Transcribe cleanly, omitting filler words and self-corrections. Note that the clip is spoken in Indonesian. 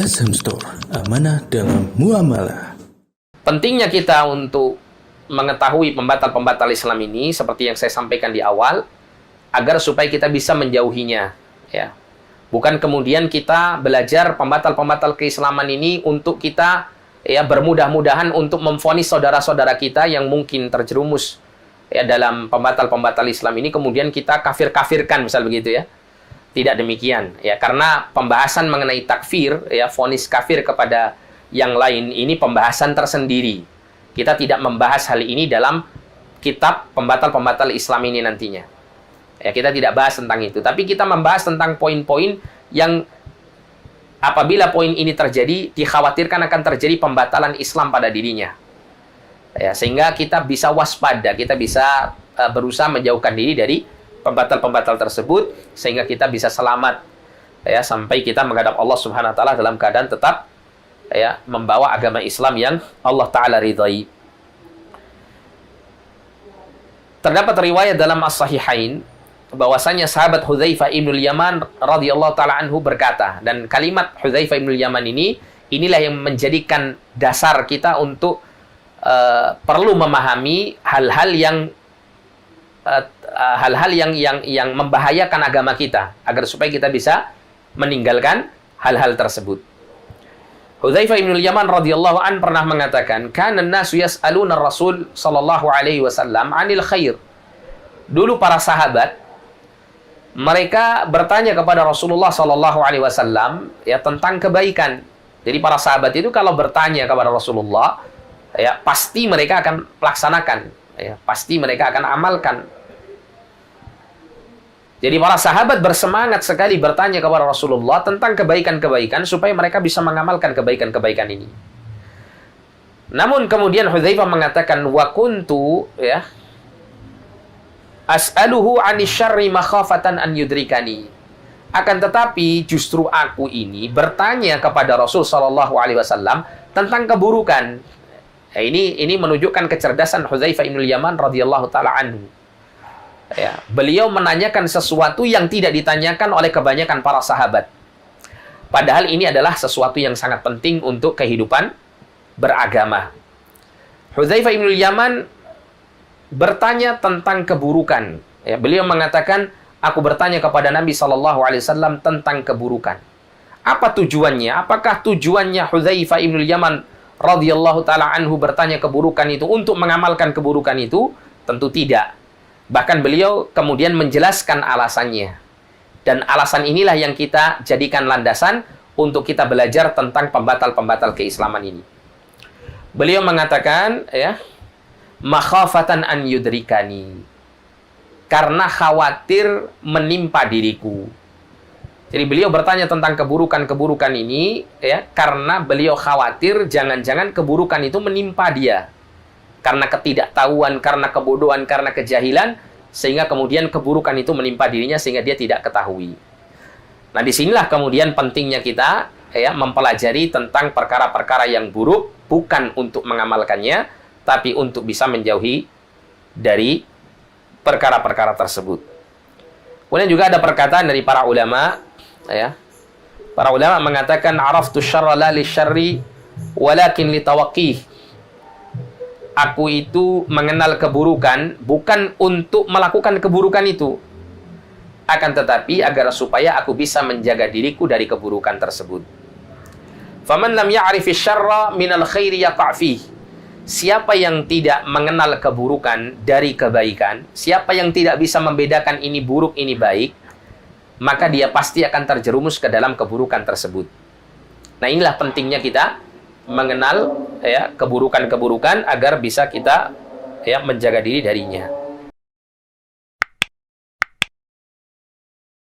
Azam Store, amanah dalam muamalah. Pentingnya kita untuk mengetahui pembatal-pembatal Islam ini, seperti yang saya sampaikan di awal, agar supaya kita bisa menjauhinya. Ya. Bukan kemudian kita belajar pembatal-pembatal keislaman ini untuk kita bermudah-mudahan untuk memvonis saudara-saudara kita yang mungkin terjerumus dalam pembatal-pembatal Islam ini, kemudian kita kafir-kafirkan, misal begitu ya. Tidak demikian ya, karena pembahasan mengenai takfir vonis kafir kepada yang lain ini pembahasan tersendiri. Kita tidak membahas hal ini dalam kitab pembatal-pembatal Islam ini nantinya. Ya, kita tidak bahas tentang itu, tapi kita membahas tentang poin-poin yang apabila poin ini terjadi, dikhawatirkan akan terjadi pembatalan Islam pada dirinya. Ya, sehingga kita bisa waspada, kita bisa berusaha menjauhkan diri dari pembatal-pembatal tersebut, sehingga kita bisa selamat sampai kita menghadap Allah Subhanahu wa taala dalam keadaan tetap membawa agama Islam yang Allah taala ridhai. Terdapat riwayat dalam As-Sahihain bahwasanya sahabat Hudzaifah ibnul Yaman radhiyallahu taala anhu berkata, dan kalimat Hudzaifah ibnul Yaman inilah yang menjadikan dasar kita untuk perlu memahami hal-hal yang membahayakan agama kita, agar supaya kita bisa meninggalkan hal-hal tersebut. Hudzaifah ibnul Yaman radhiyallahu an pernah mengatakan, "Kana an-nasu yas'aluna ar-Rasul sallallahu alaihi wasallam 'anil khair." Dulu para sahabat mereka bertanya kepada Rasulullah sallallahu alaihi wasallam tentang kebaikan. Jadi para sahabat itu kalau bertanya kepada Rasulullah, pasti mereka akan laksanakan, pasti mereka akan amalkan. Jadi para sahabat bersemangat sekali bertanya kepada Rasulullah tentang kebaikan-kebaikan supaya mereka bisa mengamalkan kebaikan-kebaikan ini. Namun kemudian Hudzaifah mengatakan, wa kuntu as'aluhu 'anis syarri makhafatan an yudrikani. Akan tetapi justru aku ini bertanya kepada Rasul sallallahu alaihi wasallam tentang keburukan. Ini menunjukkan kecerdasan Hudzaifah ibnul Yaman radhiyallahu taala anhu. Beliau menanyakan sesuatu yang tidak ditanyakan oleh kebanyakan para sahabat. Padahal ini adalah sesuatu yang sangat penting untuk kehidupan beragama. Hudzaifah ibnul Yaman bertanya tentang keburukan. Beliau mengatakan, aku bertanya kepada Nabi SAW tentang keburukan. Apa tujuannya? Apakah tujuannya Hudzaifah ibnul Yaman radhiyallahu taala anhu bertanya keburukan itu untuk mengamalkan keburukan itu? Tentu tidak. Bahkan beliau kemudian menjelaskan alasannya. Dan alasan inilah yang kita jadikan landasan untuk kita belajar tentang pembatal-pembatal keislaman ini. Beliau mengatakan, makhafatan an yudrikani. Karena khawatir menimpa diriku. Jadi beliau bertanya tentang keburukan-keburukan ini, karena beliau khawatir jangan-jangan keburukan itu menimpa dia. Karena ketidaktahuan, karena kebodohan, karena kejahilan, sehingga kemudian keburukan itu menimpa dirinya sehingga dia tidak ketahui. Nah, disinilah kemudian pentingnya kita mempelajari tentang perkara-perkara yang buruk, bukan untuk mengamalkannya, tapi untuk bisa menjauhi dari perkara-perkara tersebut. Kemudian juga ada perkataan dari para ulama, para ulama mengatakan, araftu syarra la li syarri walakin li tawaqqih. Aku itu mengenal keburukan bukan untuk melakukan keburukan itu, akan tetapi agar supaya aku bisa menjaga diriku dari keburukan tersebut. Faman lam ya'rifi syarra minal khairi yaqa' fih. Siapa yang tidak mengenal keburukan dari kebaikan, siapa yang tidak bisa membedakan ini buruk ini baik, maka dia pasti akan terjerumus ke dalam keburukan tersebut. Nah, inilah pentingnya kita mengenal keburukan-keburukan agar bisa kita menjaga diri darinya.